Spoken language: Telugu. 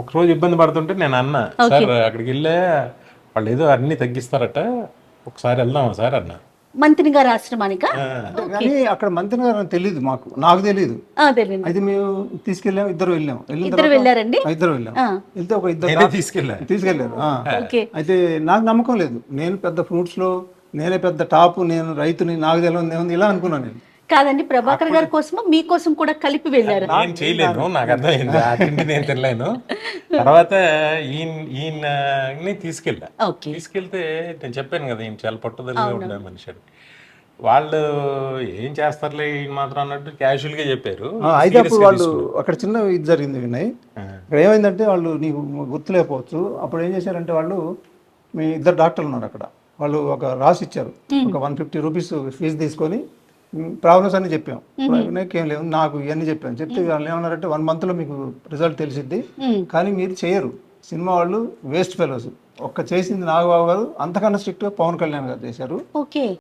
ఒకరోజు ఇబ్బంది పడుతుంటే నేను అన్నా, సార్ అక్కడికి వెళ్ళే వాళ్ళు ఏదో అన్ని తగ్గిస్తారట, ఒకసారి వెళ్దామా సార్ అన్న. మంత్రి గారి ఆశ్రమానికా? కానీ అక్కడ మంత్రి గారు తెలియదు, నాకు తెలియదు. తెలియదు. అయితే మేము తీసుకెళ్ళాం, ఇద్దరు వెళ్ళాం. ఇద్దరు వెళ్ళారండి? ఇద్దరు వెళ్ళాం. వెళ్తే ఒక నేనే ఇద్దరు తీసుకెళ్ళారు. ఓకే. అయితే నాకు నమ్మకం లేదు, నేను పెద్ద ఫ్రూట్స్ లో నేనే పెద్ద టాప్, నేను రైతుని, నాకు తెలియదు ఇలా అనుకున్నాను నేను. కాదండి, ప్రభాకర్ గారి కోసం మీకోసం కూడా కలిపి వెళ్ళారు. నేను చేయలేను, నాకు అర్థమైంది, ఆ తిండి నేను తినలేను. తర్వాత ఈయన్ని తీసుకెళ్ళా. తీసుకెళ్తే నేను చెప్పాను కదా, ఈయన చాలా పట్టుదలగా ఉండే మనిషి అని. వాళ్ళు ఏం చేస్తారులే ఈయన మాత్రం అన్నట్టు క్యాజువల్ గా చెప్పారు. అయితే అప్పుడు వాళ్ళు అక్కడ చిన్న ఇది జరిగింది వినయ్. ఇక్కడ ఏమైందంటే, వాళ్ళు నీకు గుర్తులేకపోవచ్చు, అప్పుడు ఏం చేశారంటే, వాళ్ళు మీ ఇద్దరు డాక్టర్లు ఉన్నారు అక్కడ, వాళ్ళు ఒక రాసి ఇచ్చారు, ఒక 150 రూపీస్ ఫీజు తీసుకొని ప్రాబ్లమ్స్ అన్ని చెప్పాం. ఏం లేవు, నాకు ఇవన్నీ చెప్పాను. చెప్తే వాళ్ళు ఏమన్నారంటే, 1 month లో మీకు రిజల్ట్ తెలిసిద్ది, కానీ మీరు చేయరు, సినిమా వాళ్ళు వేస్ట్ ఫెలోస్. ఒక్క చేసింది నాగబాబు గారు, అంతకన్నా స్ట్రిక్ట్ గా పవన్ కళ్యాణ్ గారు చేశారు.